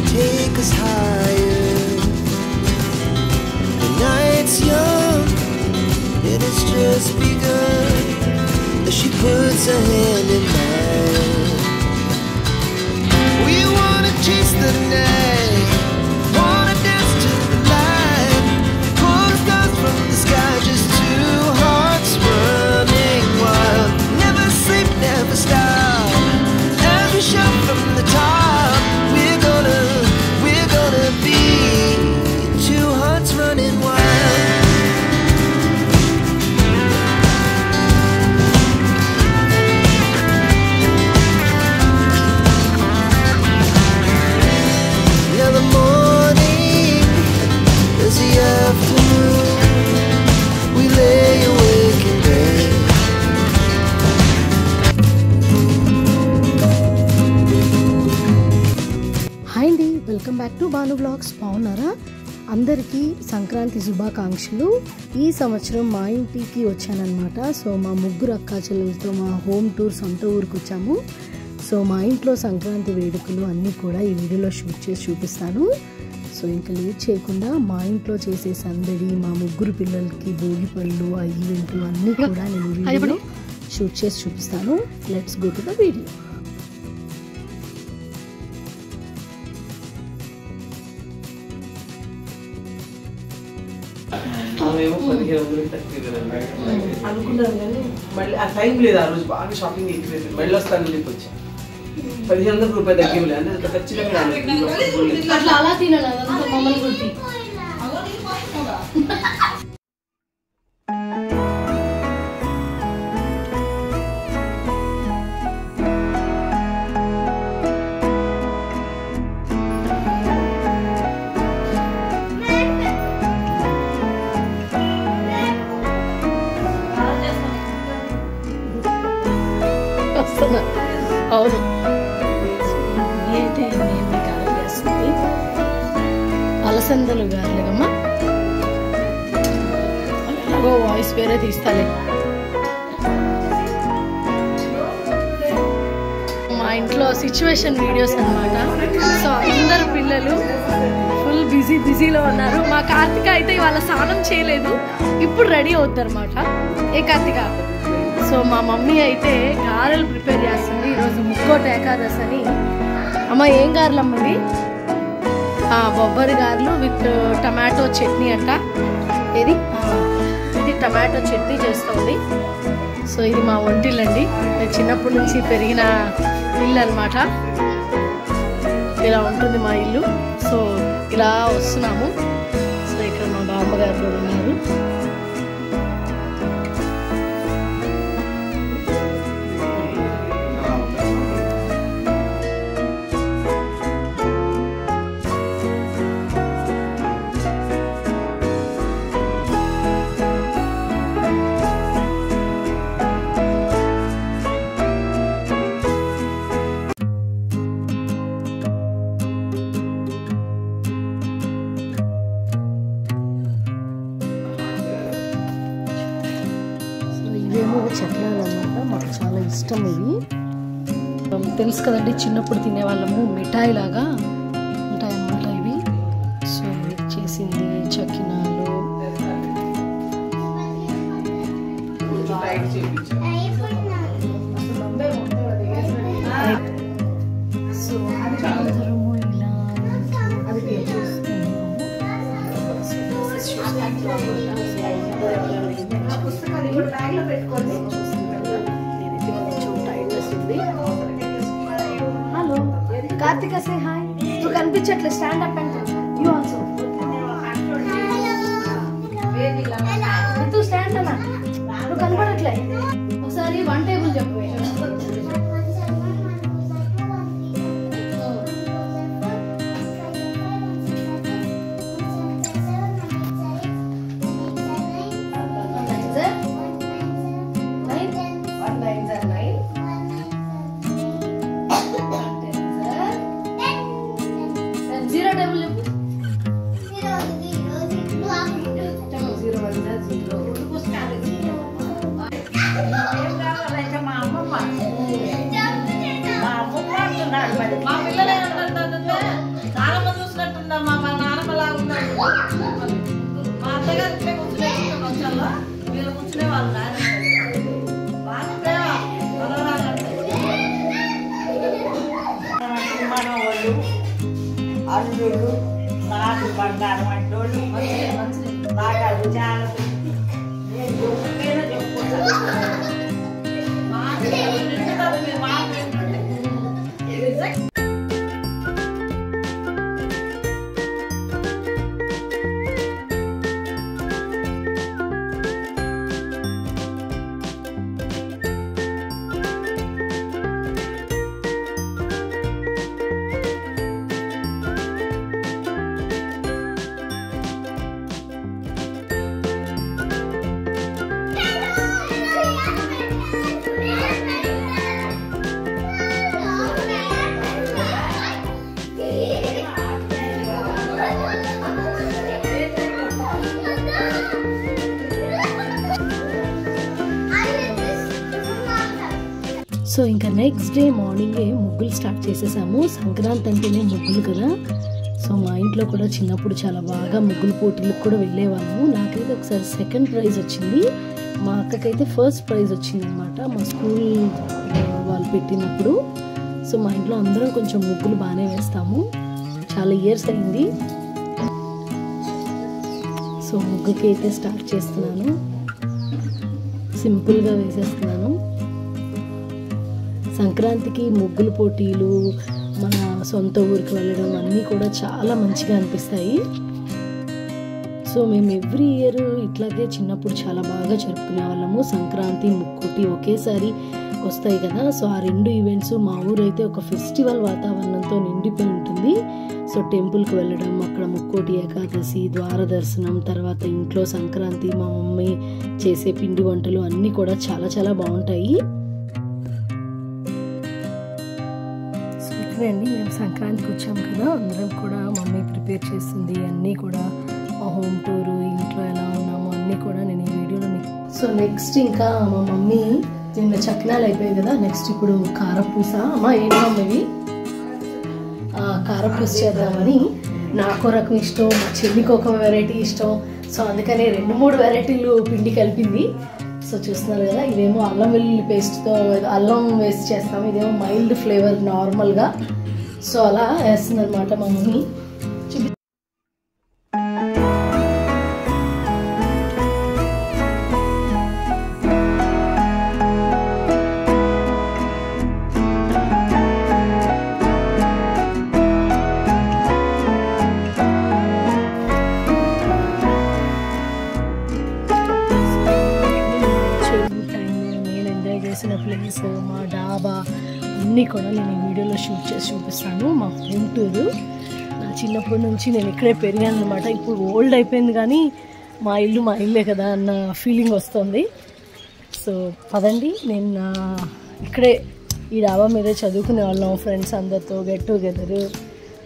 to take us higher. The night's young and it's just begun. As she puts her hand in mine, we wanna chase the night, wanna dance to the light, pull stars from the sky, just two hearts running wild. Never sleep, never stop, as we shout from the top. We're gonna be two hearts running wild. Now the morning is the afternoon, we lay awake in bed. Hi అండి, welcome back to Bhanu blogs. బాగున్నారా? అందరికీ సంక్రాంతి శుభాకాంక్షలు. ఈ సంవత్సరం మా ఇంటికి వచ్చానన్నమాట. So మా ముగ్గురు అక్కా చెల్లెలతో మా హోమ్ టూర్ సొంత ఊరికి వచ్చాము. సో మా ఇంట్లో సంక్రాంతి వేడుకలు అన్నీ కూడా ఈ వీడియోలో షూట్ చేసి చూపిస్తాను. సో ఇంకా లేట్ చేయకుండా మా ఇంట్లో చేసే సందడి, మా ముగ్గురు పిల్లలకి భోగి పళ్ళు, ఆ ఈవెంట్ అన్నీ కూడా నేను ఈ వీడియోలో షూట్ చేసి చూపిస్తాను. Let's go to the video. అనుకున్నాను కానీ మళ్ళీ ఆ టైం లేదు. ఆ రోజు బాగా షాపింగ్ ఎక్కువ మళ్ళీ వస్తాను చెప్పి వచ్చా. 1500 రూపాయలు తగ్గిలే అంటే ఖచ్చితంగా అట్లా అలా తినాలి మమ్మల్ని కొట్టి. అవును, అయితే మేము గాలి వేస్తుంది. అలసందలు గాలిగమ్మా, అలాగో వాయిస్ వేరే తీస్తాలే. మా ఇంట్లో సిచ్యువేషన్ వీడియోస్ అన్నమాట. సో అందరు పిల్లలు ఫుల్ బిజీలో ఉన్నారు. మా కార్తిక అయితే ఇవాళ స్నానం చేయలేదు, ఇప్పుడు రెడీ అవుతారన్నమాట. ఏ కార్తిక? సో మా మమ్మీ అయితే గారెలు ప్రిపేర్ చేస్తుంది. ఈరోజు ముక్కోటి ఏకాదశి అని. అమ్మ ఏం గారెలు అమ్మది? బొబ్బరి గారెలు విత్ టమాటో చట్నీ అంట. ఇది టమాటో చట్నీ చేస్తుంది. సో ఇది మా వంటిల్లండి, నేను చిన్నప్పటి నుంచి పెరిగిన ఇల్లు అనమాట. ఇలా ఉంటుంది మా ఇల్లు. సో ఇలా వస్తున్నాము. సో ఇక్కడ మా బామ్మగారు కూడా ఉన్నారు. చక్రాలు అన్నమాట, మాకు చాలా ఇష్టం ఇవి. తెలుసు కదండి, చిన్నప్పుడు తినేవాళ్ళము. మిఠాయి లాగా ఉంటాయి అన్నమాట ఇవి. సో ఇవి చేసింది చకినాలు. సో అందరము ఇలా హలో కార్తిక, సే హాయ్. నువ్వు కనిపించట్లేదు, స్టాండ్ అప్ అంటే యూ ఆల్సో. నువ్వు స్టాండ్ అన్నా, నువ్వు కనపడట్లే. ఒకసారి 1 టేబుల్ చెప్పు. మనవాళ్ళు అల్లుడు నాకు బంగారం అంటే నాకు అది చాలా నేను చెప్పుకుంటాను సో ఇంకా నెక్స్ట్ డే మార్నింగే ముగ్గులు స్టార్ట్ చేసేసాము. సంక్రాంతి అంటేనే ముగ్గులు కదా. సో మా ఇంట్లో కూడా చిన్నప్పుడు చాలా బాగా ముగ్గులు పోటీలకు కూడా వెళ్ళేవాళ్ళము. నాకైతే ఒకసారి సెకండ్ ప్రైజ్ వచ్చింది, మా అక్కకైతే ఫస్ట్ ప్రైజ్ వచ్చింది అనమాట మా స్కూల్ వాళ్ళు పెట్టినప్పుడు. సో మా ఇంట్లో అందరం కొంచెం ముగ్గులు బాగానే వేస్తాము, చాలా ఇయర్స్ అయింది. సో ముగ్గుకి అయితే స్టార్ట్ చేస్తున్నాను, సింపుల్గా వేసేస్తున్నాను. సంక్రాంతికి ముగ్గులు పోటీలు, మన సొంత ఊరికి వెళ్ళడం అన్నీ కూడా చాలా మంచిగా అనిపిస్తాయి. సో మేము ఎవ్రీ ఇయర్ ఇట్లాగే చిన్నప్పుడు చాలా బాగా జరుపుకునే వాళ్ళము. సంక్రాంతి ముక్కోటి ఒకేసారి వస్తాయి కదా. సో ఆ రెండు ఈవెంట్స్ మా ఊరైతే ఒక ఫెస్టివల్ వాతావరణంతో నిండిపోయి ఉంటుంది. సో టెంపుల్కి వెళ్ళడం, అక్కడ ముక్కోటి ఏకాదశి, ద్వార దర్శనం, తర్వాత ఇంట్లో సంక్రాంతి మా మమ్మీ చేసే పిండి వంటలు అన్నీ కూడా చాలా చాలా బాగుంటాయి. అండి మేము సంక్రాంతికి వచ్చాం కదా, అందరం కూడా మమ్మీ ప్రిపేర్ చేస్తుంది అన్నీ కూడా, మా హోమ్ టూరు, ఇంట్లో ఎలా ఉన్నామో అన్నీ కూడా నేను ఈ వీడియోలో మీకు. సో నెక్స్ట్ ఇంకా మా మమ్మీ నిన్న చక్నాలు అయిపోయాయి కదా, నెక్స్ట్ ఇప్పుడు కారపూస. అమ్మ ఏంటమ్మా ఇవి? కారపూస చేద్దామని. నాకు రకం ఇష్టం, మా చెల్లికి ఒక వెరైటీ ఇష్టం. సో అందుకని 2-3 వెరైటీలు పిండి కలిపింది. సో చూస్తున్నారు కదా, ఇదేమో అల్లం వెల్లుల్లి పేస్ట్తో అల్లం వేస్ట్ చేస్తాము, ఇదేమో మైల్డ్ ఫ్లేవర్ నార్మల్గా. సో అలా వేస్తుంది అనమాట మా మమ్మీ. ప్లేస్, మా డాబా అన్నీ కూడా నేను ఈ వీడియోలో షూట్ చేసి చూపిస్తాను. మా హోమ్ టూరు, నా చిన్నప్పటి నుంచి నేను ఇక్కడే పెరిగాను అనమాట. ఇప్పుడు ఓల్డ్ అయిపోయింది కానీ మా ఇల్లే కదా అన్న ఫీలింగ్ వస్తుంది. సో పదండి, నేను ఇక్కడే ఈ డాబా మీదే చదువుకునే వాళ్ళం, ఫ్రెండ్స్ అందరితో గెట్ టుగెదర్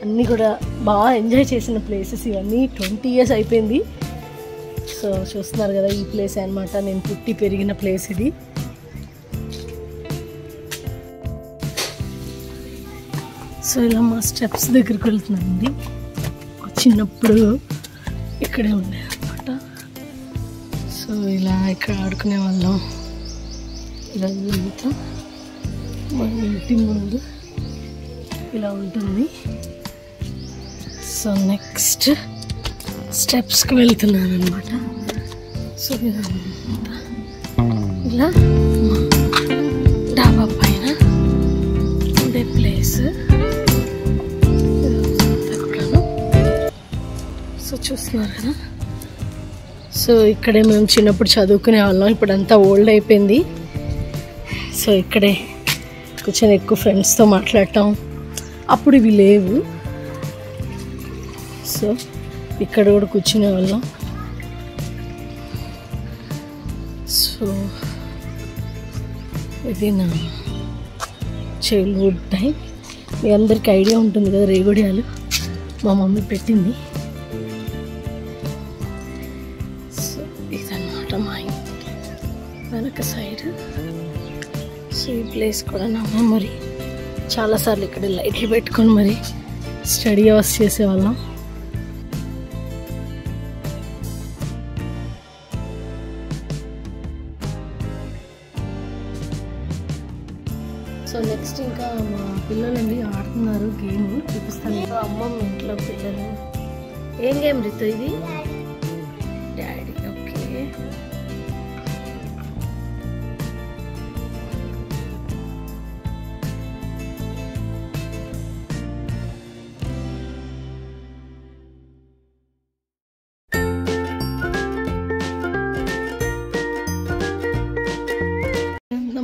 అన్నీ కూడా బాగా ఎంజాయ్ చేసిన ప్లేసెస్ ఇవన్నీ. 20 years అయిపోయింది. సో చూస్తున్నారు కదా, ఈ ప్లేస్ అనమాట నేను పుట్టి పెరిగిన ప్లేస్ ఇది. సో ఇలా మా స్టెప్స్ దగ్గరికి వెళ్తున్నానండి. చిన్నప్పుడు ఇక్కడే ఉండేది అనమాట. సో ఇలా ఇక్కడ ఆడుకునే వాళ్ళం. ఇలా వెళ్తాం, మా ఇంటి ముందు ఇలా ఉంటుంది. సో నెక్స్ట్ స్టెప్స్కి వెళ్తున్నాను అనమాట. సో ఇలా డాబా పైన ఉండే ప్లేస్. సో చూస్తున్నారు కదా, సో ఇక్కడే మేము చిన్నప్పుడు చదువుకునే వాళ్ళం, ఇప్పుడు అంతా ఓల్డ్ అయిపోయింది. సో ఇక్కడే కూర్చొని ఎక్కువ ఫ్రెండ్స్తో మాట్లాడటం, అప్పుడు ఇవి లేవు. సో ఇక్కడ కూడా కూర్చునే వాళ్ళం. సో ఇది నా చైల్డ్హుడ్ టైం. మీ అందరికీ ఐడియా ఉంటుంది కదా, రేగుడియాలు మా మమ్మీ పెట్టింది. సో ఇదన్నమాట మా ఇంటి వెనక సైడ్. సో ఈ ప్లేస్ కూడా నా మెమరీ. చాలాసార్లు ఇక్కడ లైట్లు పెట్టుకొని మరి స్టడీ అవర్స్ చేసేవాళ్ళం. సో నెక్స్ట్ ఇంకా మా పిల్లలండి ఆడుతున్నారు గేమ్, చూపిస్తాను. అమ్మమ్మ ఇంట్లో పిల్లలు. ఏం గేమ్ రితు ఇది? డాడీ. ఓకే.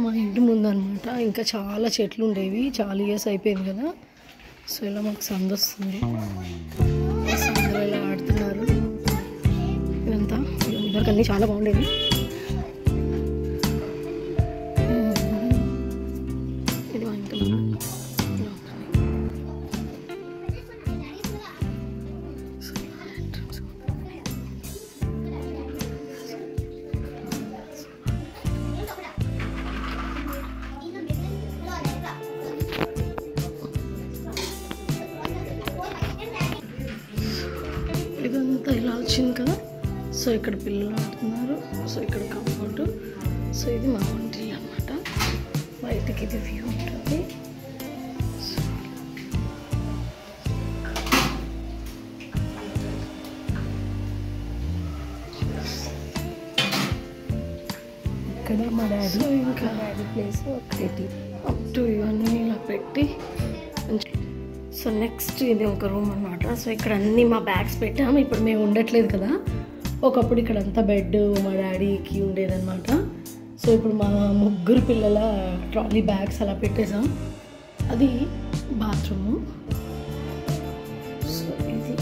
మా ఇంటి ముందు అనమాట. ఇంకా చాలా చెట్లు ఉండేవి, చాలా ఇయర్స్ అయిపోయింది కదా. సో ఇలా మాకు సంద వస్తుంది, సందలో ఇలా ఆడుతున్నారు. ఇదంతా ఇద్దరికన్నీ చాలా బాగుండేది. ఇది మా ఇంటి ముందు. ఇదంతా ఇలా వచ్చింది కదా. సో ఇక్కడ పిల్లలు ఆడుతున్నారు. సో ఇక్కడ కంపౌండ్. సో ఇది మా వంటి అన్నమాట. బయటికి ఇది వ్యూ ఉంటుంది. ఇక్కడ మా డాడీ, ఇంకా డాడీ ప్లేస్ ఒకటి అప్ టు ఇవన్నీ ఇలా పెట్టి. సో నెక్స్ట్ ఇది ఒక రూమ్ అనమాట. సో ఇక్కడ అన్నీ మా బ్యాగ్స్ పెట్టాము. ఇప్పుడు మేము ఉండట్లేదు కదా. ఒకప్పుడు ఇక్కడ అంతా బెడ్ మా డాడీకి ఉండేదన్నమాట. సో ఇప్పుడు మా ముగ్గురు పిల్లల ట్రాలీ బ్యాగ్స్ అలా పెట్టేసాం. అది బాత్రూము. సో ఇది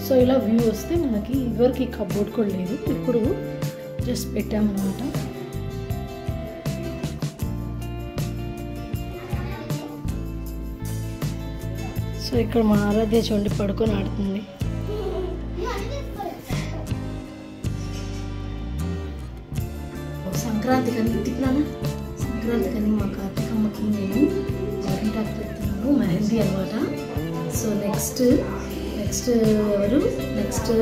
సో ఇలా వ్యూ వస్తే మనకి ఇదివరకు కబోర్డ్ కూడా లేదు, ఇప్పుడు జస్ట్ పెట్టామన్నమాట. సో ఇక్కడ మా ఆరాధ్య చూడండి పడుకొని ఆడుతుంది. సంక్రాంతి కానీ తిన్నాను. సంక్రాంతి కానీ మా కార్తీకమ్మకి నేను గోరింటాకు పెడుతున్నాను, మెహందీ అనమాట. సో నెక్స్ట్ ఎవరు, నెక్స్ట్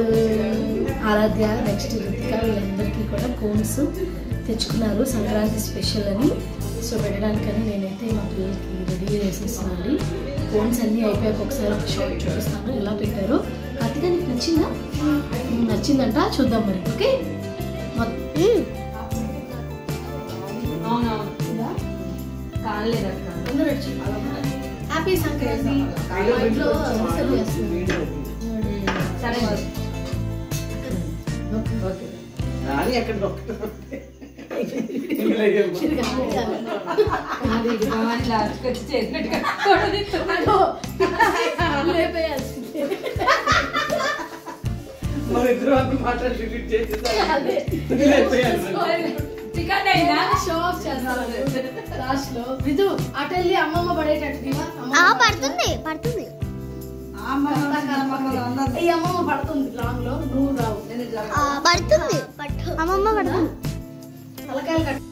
ఆరాధ్య, నెక్స్ట్ రితిక, వీళ్ళందరికీ కూడా కోన్స్ తెచ్చుకున్నారు సంక్రాంతి స్పెషల్ అని. సో పెట్టడానికని నేనైతే మా పిల్లలకి రెడీ చేసేస్తున్నాను. కోన్స్ అన్నీ అయిపోయాక ఒకసారి ఒక షాప్ చూపిస్తాను ఎలా పెట్టారో. కార్తీక నీకు నచ్చిందా? నచ్చిందంట, చూద్దాం మరి. ఓకే. హ్యాపీ సంక్రాంతి. అటెళ్ళి అమ్మమ్మ పడేటట్టు పడుతుంది పడుతుంది ఈ అమ్మమ్మ పడుతుంది లాంగ్ లో, నువ్వు రావు. పడుతుంది అమ్మమ్మ పడుతుంది. తలకాయలు కట్టు.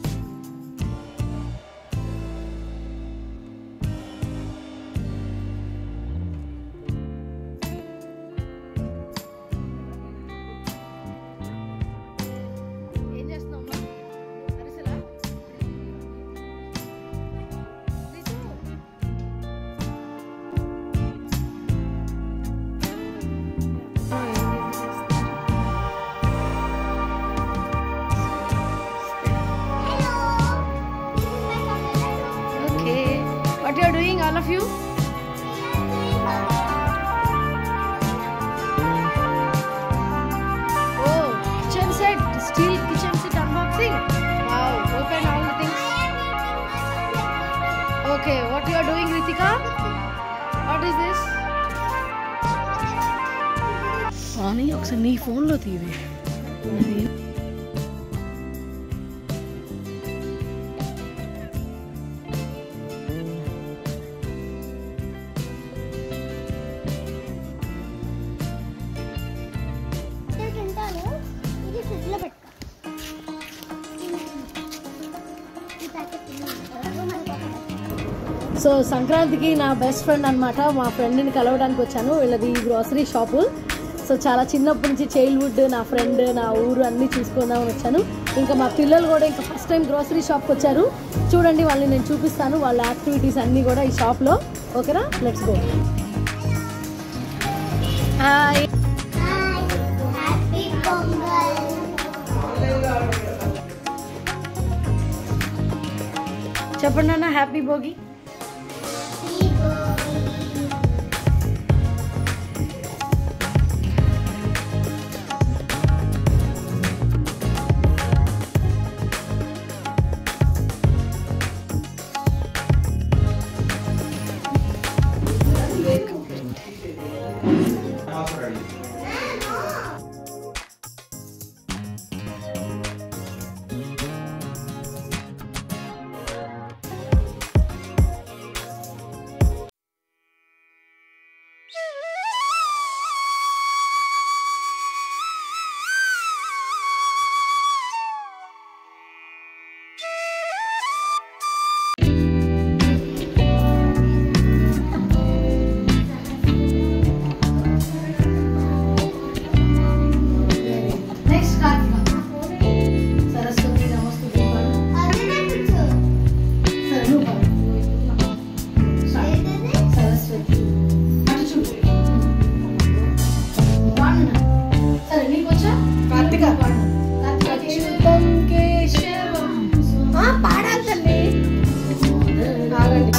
ఏం చేస్తున్నావు? అరిసెలా? Okay, what you are doing, all of you? Oh, kitchen set, steel kitchen set unboxing. Wow, open all the things. Okay, what you are doing, Ritika? What is this? Ani, ఒకసారి నీ ఫోన్లో తీవే. ఇది ఫ్రిడ్జ్ లో పెట్టుకో. So సంక్రాంతికి నా best friend అనమాట, మా ఫ్రెండ్ని కలవడానికి వచ్చాను. వీళ్ళది గ్రోసరీ షాపు. సో చాలా చిన్నప్పటి నుంచి చైల్డ్హుడ్ నా ఫ్రెండ్, నా ఊరు అన్నీ చూసుకుందామని వచ్చాను. ఇంకా మా పిల్లలు కూడా ఇంకా ఫస్ట్ టైం గ్రోసరీ షాప్కి వచ్చారు. చూడండి వాళ్ళని నేను చూపిస్తాను, వాళ్ళ యాక్టివిటీస్ అన్నీ కూడా ఈ షాప్లో. ఓకేనా, లెట్స్ గో. హాయ్, చెప్పండి అన్న, హ్యాపీ భోగి.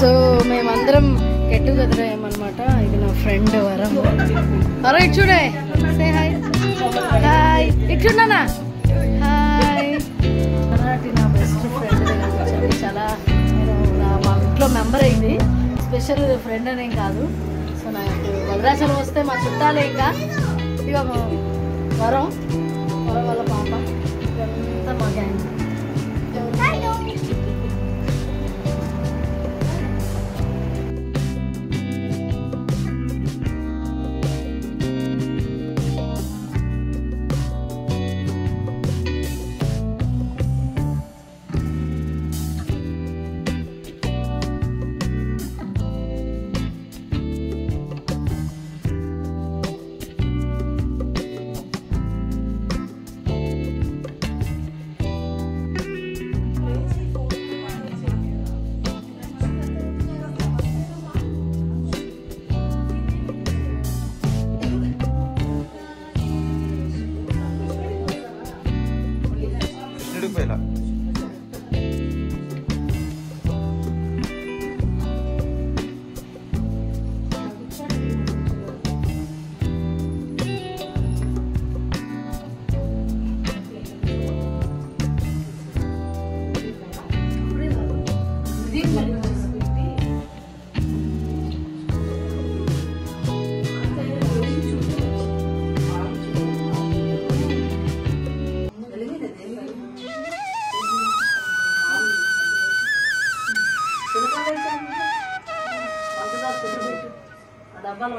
సో మేమందరం గెట్ టుగెదర్ అయ్యామన్నమాట. ఇది నా ఫ్రెండ్ వరం. అరే ఇటు చూడే, సే హాయ్. హాయ్, ఇటు చూడనా. హాయ్, నా బెస్ట్ ఫ్రెండ్ దగ్గర చాలా మా ఇంట్లో మెంబర్ అయింది. స్పెషల్ ఫ్రెండ్ అనేం కాదు. సో నాకు భద్రాచలం వస్తే మా చుట్టాలే. ఇంకా ఇక వరం వాళ్ళ పాప ఇదంతా మా గ్యాంగ్. డబ్బాలో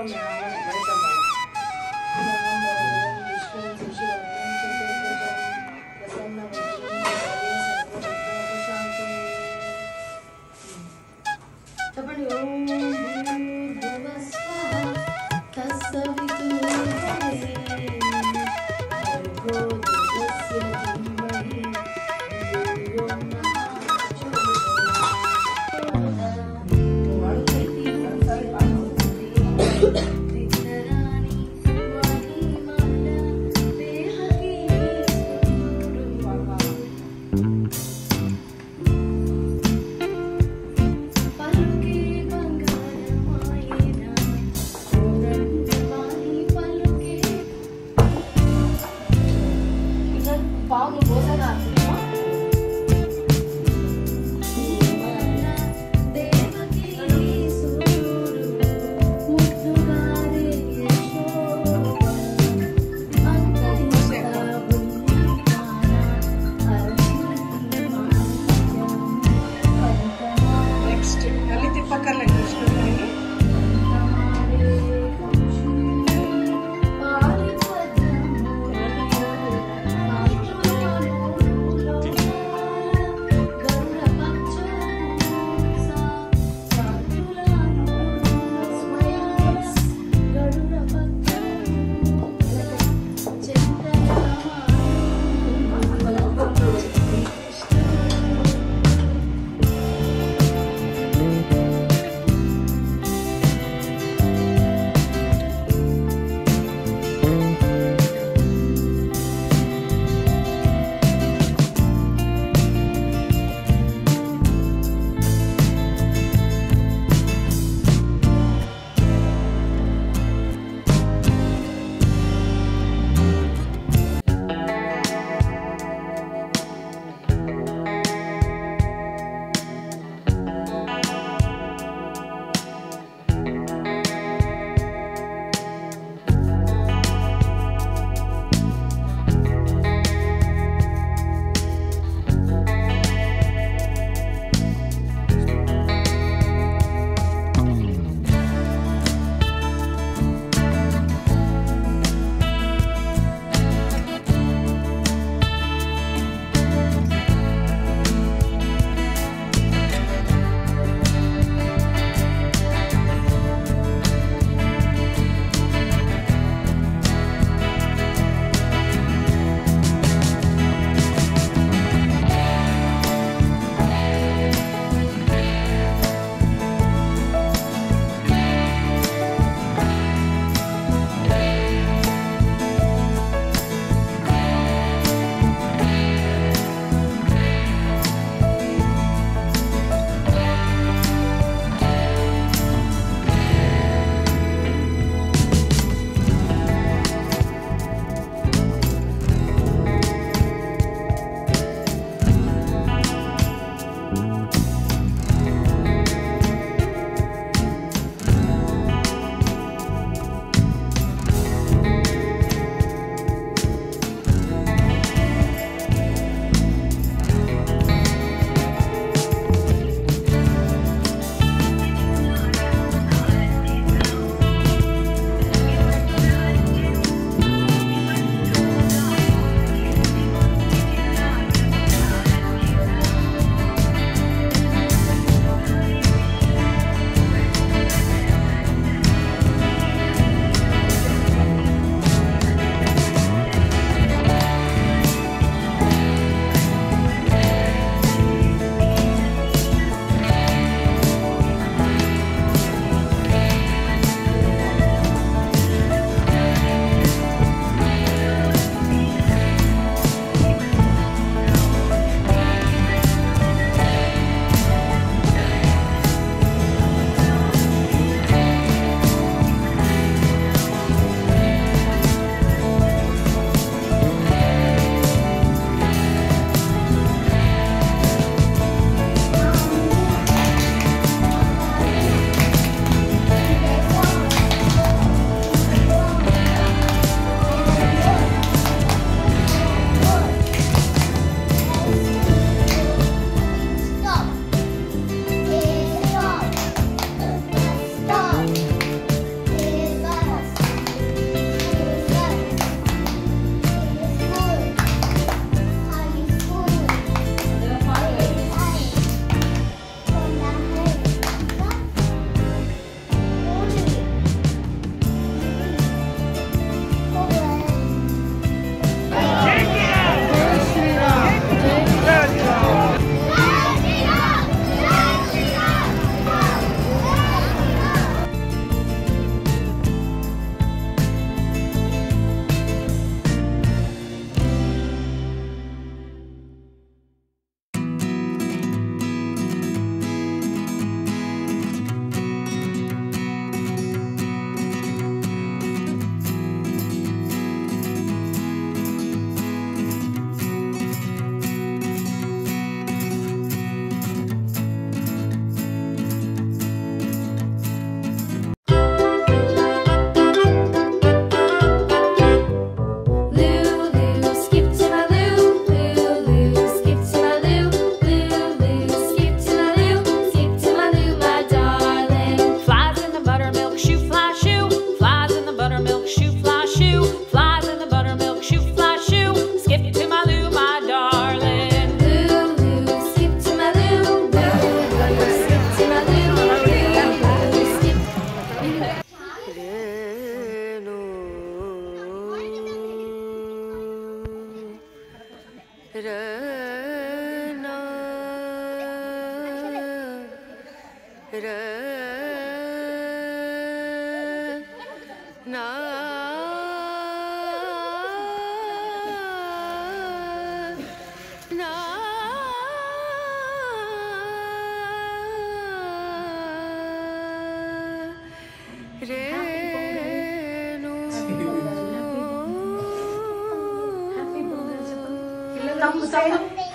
చెప్పండి.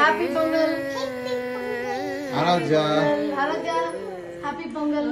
హ్యాపీ పొంగల్ ఆరాధ్య ఆరాధ్య హ్యాపీ పొంగల్